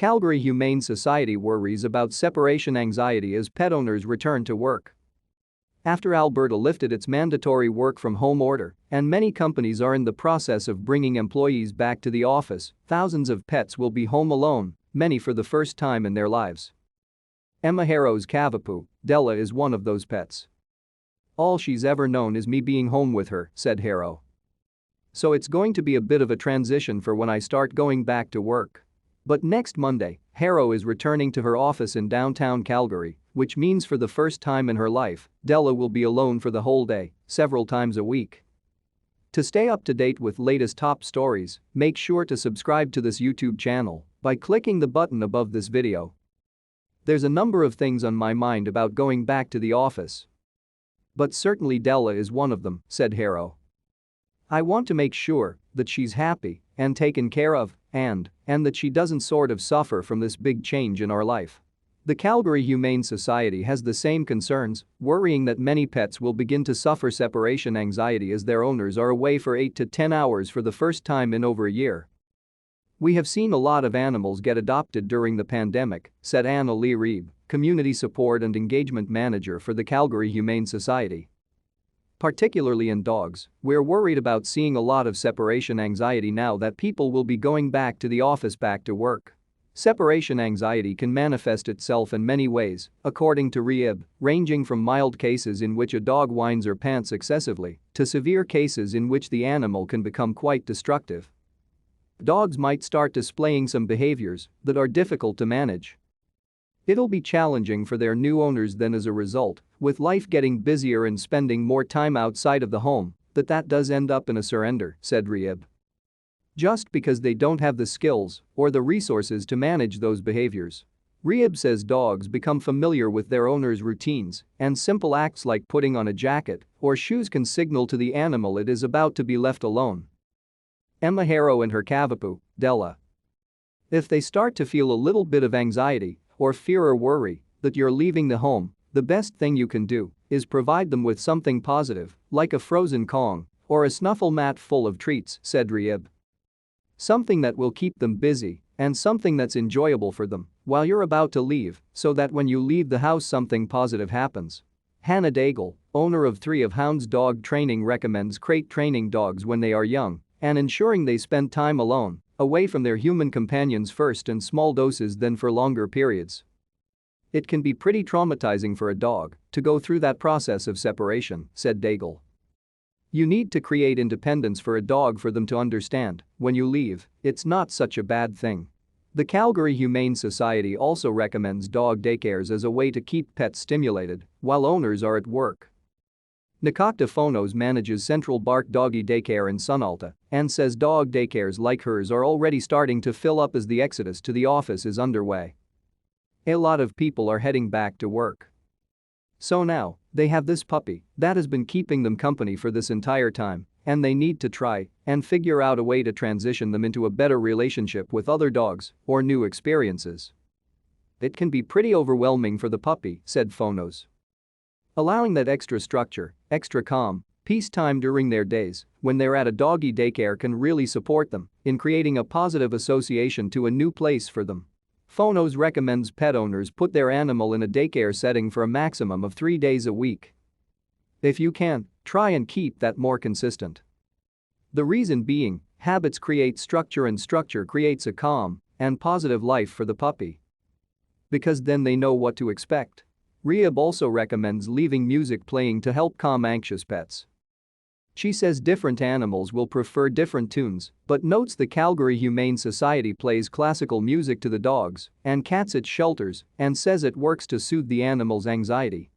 Calgary Humane Society worries about separation anxiety as pet owners return to work. After Alberta lifted its mandatory work-from-home order and many companies are in the process of bringing employees back to the office, thousands of pets will be home alone, many for the first time in their lives. Emma Harrow's cavapoo, Della, is one of those pets. "All she's ever known is me being home with her," said Harrow. "So it's going to be a bit of a transition for when I start going back to work." But next Monday, Harrow is returning to her office in downtown Calgary, which means for the first time in her life, Della will be alone for the whole day, several times a week. To stay up to date with latest top stories, make sure to subscribe to this YouTube channel by clicking the button above this video. There's a number of things on my mind about going back to the office. But certainly Della is one of them, said Harrow. "I want to make sure that she's happy and taken care of and that she doesn't sort of suffer from this big change in our life." The Calgary Humane Society has the same concerns, worrying that many pets will begin to suffer separation anxiety as their owners are away for 8 to 10 hours for the first time in over a year. "We have seen a lot of animals get adopted during the pandemic," said Anna Lee Reeb, Community Support and Engagement Manager for the Calgary Humane Society. "Particularly in dogs, we're worried about seeing a lot of separation anxiety now that people will be going back to the office, back to work." Separation anxiety can manifest itself in many ways, according to Reeb, ranging from mild cases in which a dog whines or pants excessively to severe cases in which the animal can become quite destructive. Dogs might start displaying some behaviors that are difficult to manage. It'll be challenging for their new owners then as a result, with life getting busier and spending more time outside of the home, that does end up in a surrender, said Reeb. Just because they don't have the skills or the resources to manage those behaviors. Reeb says dogs become familiar with their owner's routines and simple acts like putting on a jacket or shoes can signal to the animal it is about to be left alone. Emma Harrow and her cavapoo, Della. "If they start to feel a little bit of anxiety or fear or worry that you're leaving the home, the best thing you can do is provide them with something positive, like a frozen Kong or a snuffle mat full of treats," said Reeb. "Something that will keep them busy and something that's enjoyable for them while you're about to leave so that when you leave the house something positive happens." Hannah Daigle, owner of 3 of Hounds Dog Training, recommends crate training dogs when they are young and ensuring they spend time alone, away from their human companions first in small doses then for longer periods. "It can be pretty traumatizing for a dog to go through that process of separation," said Daigle. "You need to create independence for a dog for them to understand when you leave, it's not such a bad thing." The Calgary Humane Society also recommends dog daycares as a way to keep pets stimulated while owners are at work. Nakakta Phonos manages Central Bark Doggy Daycare in Sunalta and says dog daycares like hers are already starting to fill up as the exodus to the office is underway. "A lot of people are heading back to work. So now, they have this puppy that has been keeping them company for this entire time, and they need to try and figure out a way to transition them into a better relationship with other dogs or new experiences. It can be pretty overwhelming for the puppy," said Phonos. Allowing that extra structure, extra calm, peace time during their days when they're at a doggy daycare can really support them in creating a positive association to a new place for them. Phonos recommends pet owners put their animal in a daycare setting for a maximum of 3 days a week. If you can, try and keep that more consistent. The reason being, habits create structure and structure creates a calm and positive life for the puppy. Because then they know what to expect. Reeb also recommends leaving music playing to help calm anxious pets. She says different animals will prefer different tunes, but notes the Calgary Humane Society plays classical music to the dogs and cats at shelters and says it works to soothe the animal's anxiety.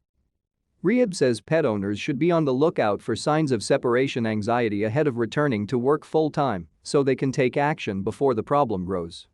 Reeb says pet owners should be on the lookout for signs of separation anxiety ahead of returning to work full-time so they can take action before the problem grows.